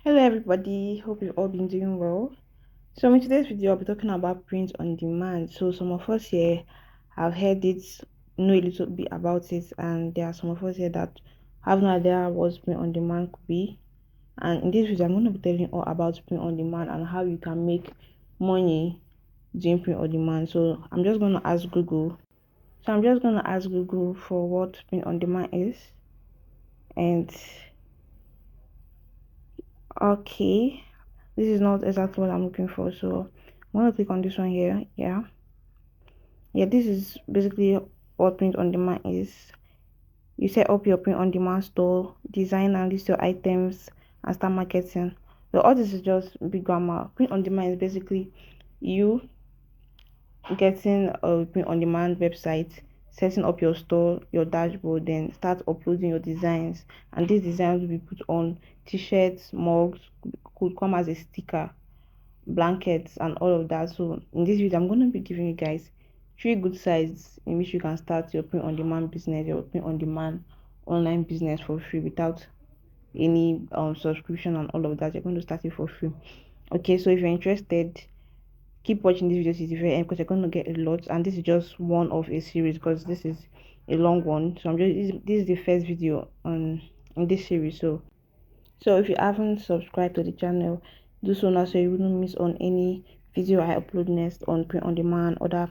Hello everybody, hope you've all been doing well. So in today's video I'll be talking about print on demand. So some of us here have heard it, know a little bit about it, and there are some of us here that have no idea what print on demand could be. And in this video I'm going to be telling you all about print on demand and how you can make money doing print on demand. So I'm just going to ask Google. So I'm just going to ask Google for what print on demand is. And okay, this is not exactly what I'm looking for, so I'm going to click on this one here. Yeah, this is basically what print on demand is. You set up your print on demand store, design and list your items, and start marketing. So all this is just big grammar. Print on demand is basically you getting a print on demand website, setting up your store, your dashboard, then start uploading your designs, and these designs will be put on t-shirts, mugs, could come as a sticker, blankets, and all of that. So in this video I'm going to be giving you guys three good sites in which you can start your print on demand business, your print on demand online business for free without any subscription and all of that. You're going to start it for free. Okay, so if you're interested, keep watching this video to the very end because you're going to get a lot, and this is just one of a series because this is a long one. So I'm just this is the first video on in this series. So if you haven't subscribed to the channel, do so now so you wouldn't miss on any video I upload next on print on demand, other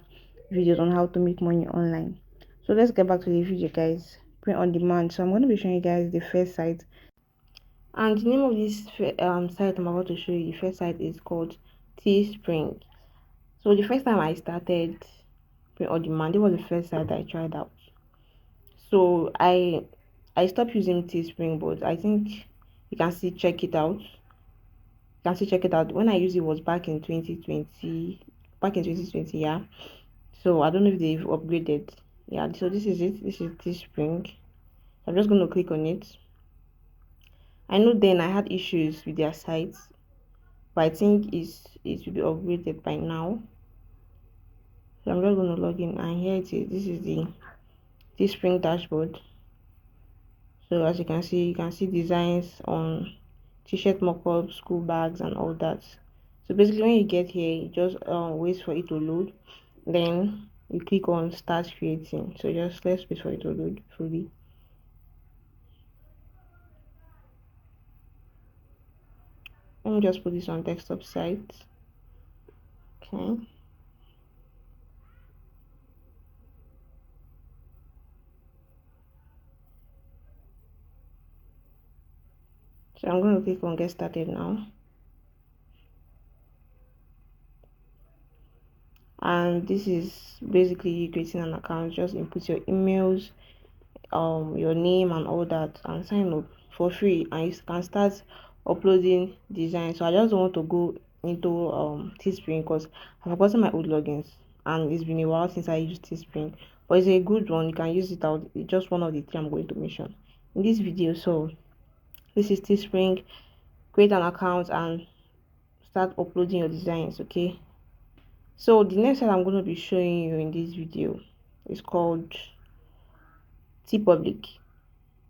videos on how to make money online. So let's get back to the video guys. Print on demand. So I'm going to be showing you guys the first site, and the name of this site I'm about to show you, the first site is called Teespring. So the first time I started print on demand, it was the first site I tried out. So I stopped using Teespring, but I think you can still check it out. Can still check it out. When I used it was back in 2020. Back in 2020, yeah. So I don't know if they've upgraded. Yeah, so this is it. This is Teespring. I'm just going to click on it. I know then I had issues with their sites, but I think it will be upgraded by now. So I'm just going to log in, and here it is. This is the Teespring dashboard. So as you can see designs on t-shirt mock-ups, school bags, and all that. So basically when you get here, you just wait for it to load, then you click on start creating. So just let's wait for it to load fully. Let me just put this on desktop site. Okay, so I'm going to click on get started now, and this is basically creating an account. Just input your emails, your name and all that, and sign up for free, and you can start uploading designs. So I just want to go into Teespring because I've forgotten my old logins, and it's been a while since I used Teespring, but it's a good one. You can use it out. It's just one of the three I'm going to mention in this video. So this is Teespring. Create an account and start uploading your designs. Okay, so the next one I'm going to be showing you in this video is called TeePublic.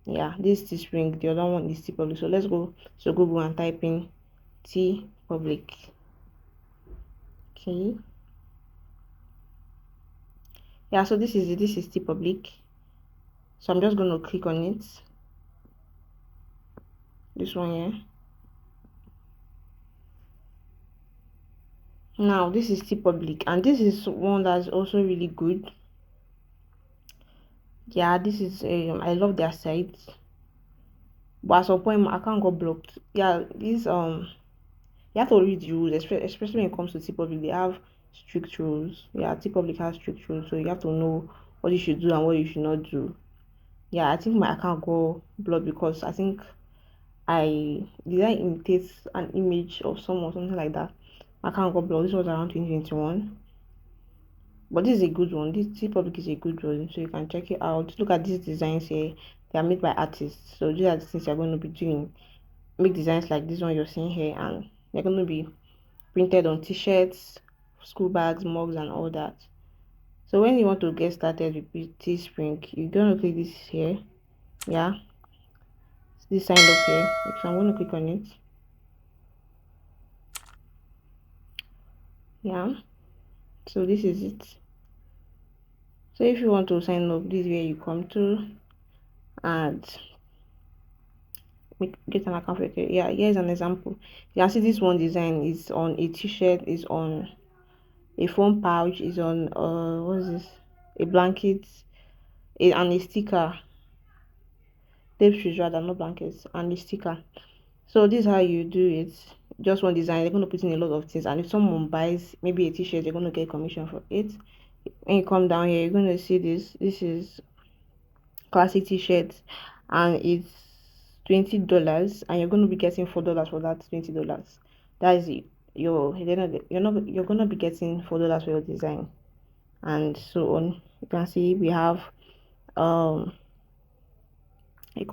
Yeah, this is Teespring, the other one is TeePublic. So let's go to Google and type in TeePublic. Okay, yeah, so this is TeePublic. So I'm just going to click on it, this one here. Now this is TeePublic, and this is one that's also really good. Yeah, this is I love their site, but at some point my account got blocked. Yeah, this you have to read the rules, especially when it comes to TeePublic. They have strict rules. Yeah, TeePublic has strict rules, so you have to know what you should do and what you should not do. Yeah, I think my account got blocked because I think I imitate an image of someone, something like that. My account got blocked. This was around 2021. But this is a good one. This TeePublic is a good one, so you can check it out. Look at these designs here. They are made by artists. So these are the things you're going to be doing. Make designs like this one you're seeing here, and they're going to be printed on t-shirts, school bags, mugs, and all that. So when you want to get started with Teespring, you're going to click this here. Yeah, this sign up here. So I'm going to click on it. Yeah, so this is it. So if you want to sign up, this is where you come to and get an account for it. Yeah, here's an example. You can see this one design is on a t-shirt, is on a phone pouch, is on what's this, a blanket, and a sticker, tape shoes rather, not blankets, and a sticker. So this is how you do it. Just one design, they're going to put in a lot of things, and if someone buys maybe a t-shirt, they're going to get commission for it. When you come down here, you're going to see this is classic t-shirt, and it's $20, and you're going to be getting $4 for that $20. That is it. You're gonna be getting $4 for your design, and so on. You can see we have um a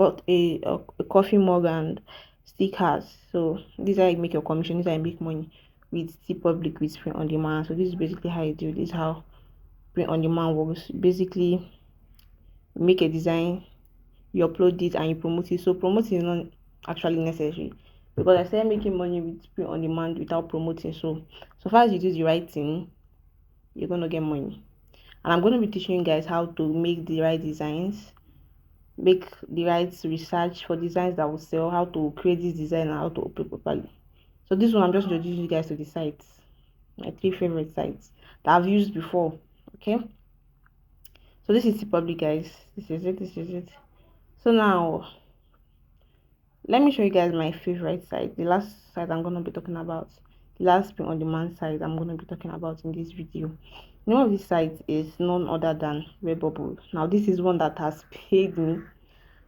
coffee mug and stickers. So these are how you make your commission. These are how you make money with TeePublic, with print on demand. So this is basically how you do. This is how print on demand works. Basically, you make a design, you upload it, and you promote it. So promoting is not actually necessary, because I started making money with print on demand without promoting. So far as you do the right thing, you're gonna get money. And I'm gonna be teaching you guys how to make the right designs, make the right research for designs that will sell, how to create this design, and how to upload properly. So this one I'm just introducing you guys to the sites, my 3 favorite sites that I've used before. Okay, so this is the public, guys. This is it. So now let me show you guys my favorite site, the last site I'm gonna be talking about, the last print on demand site I'm gonna be talking about in this video. The name of this site is none other than Redbubble. Now this is one that has paid me, and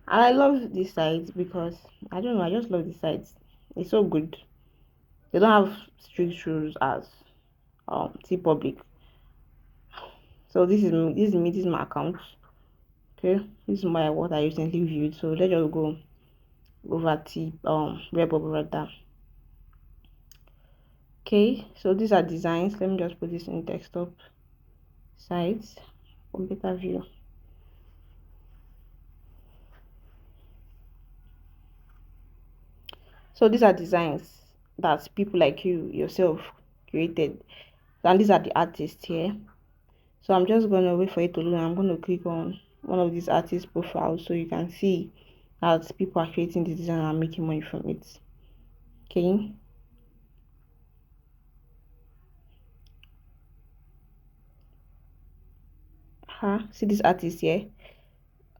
I love this site because I don't know, I just love this site. It's so good. They don't have strict rules as TeePublic. So this is my account. Okay, this is what I recently viewed. So let's just go over T Redbubble right there. Okay, so these are designs. Let me just put this in desktop sites for better view. So these are designs that people like you yourself created, and these are the artists here. So I'm just gonna wait for it to load. I'm gonna click on one of these artist profiles so you can see that people are creating the design and making money from it. Okay, see this artist here.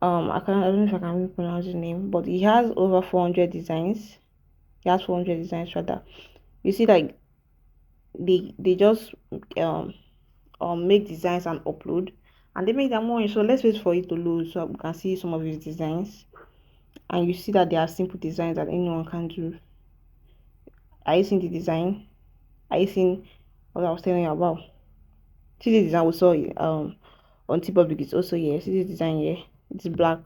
I don't know if I can even pronounce his name, but he has over 400 designs. He has 400 designs rather. You see, like they just um make designs and upload, and they make their money. So let's wait for it to load so we can see some of his designs, and you see that they are simple designs that anyone can do. Are you seeing the design? Are you seeing what I was telling you about? See the design we saw on TeePublic is also here. See this design here. It's black.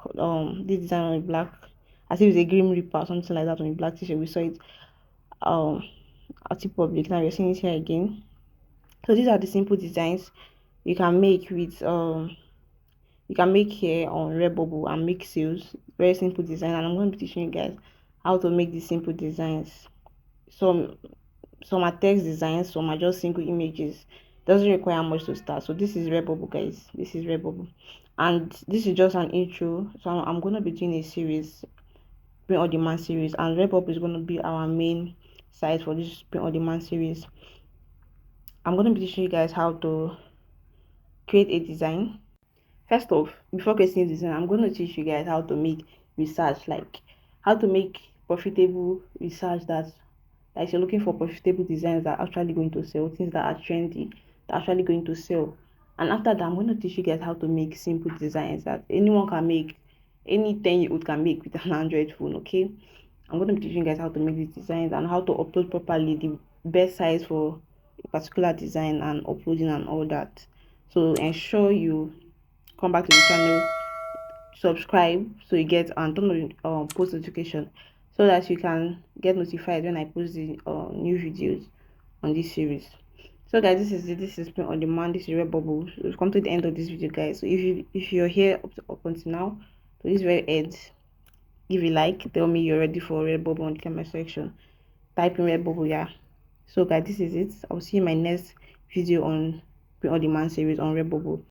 This design on black, as if it's a Grim Reaper or something like that on a black t-shirt. We saw it um at TeePublic. Now we're seeing it here again. So these are the simple designs you can make with you can make here on Redbubble and make sales. Very simple design, and I'm going to be teaching you guys how to make these simple designs. Some are text designs, some are just single images. Doesn't require much to start. So this is Redbubble, guys. This is Redbubble, and this is just an intro. So I'm going to be doing a series, print on demand series, and Redbubble is going to be our main site for this print on demand series. I'm going to be teaching you guys how to create a design. First off, before creating design, I'm going to teach you guys how to make research, like how to make profitable research that, like, you're looking for profitable designs that are actually going to sell, things that are trendy, that are actually going to sell. And after that, I'm going to teach you guys how to make simple designs that anyone can make, any 10-year-old can make with an Android phone. Okay, I'm going to be teaching you guys how to make these designs and how to upload properly, the best size for a particular design, and uploading and all that. So ensure you come back to the channel, subscribe so you get and turn on post notification so that you can get notified when I post the new videos on this series. So guys, this is print on demand. This is Redbubble. So we've come to the end of this video, guys. So if you're here up until now, to this very end, give a like, tell me you're ready for Redbubble on the comment section, type in Redbubble. Yeah, so guys, this is it. I'll see you in my next video on print on demand series on Redbubble.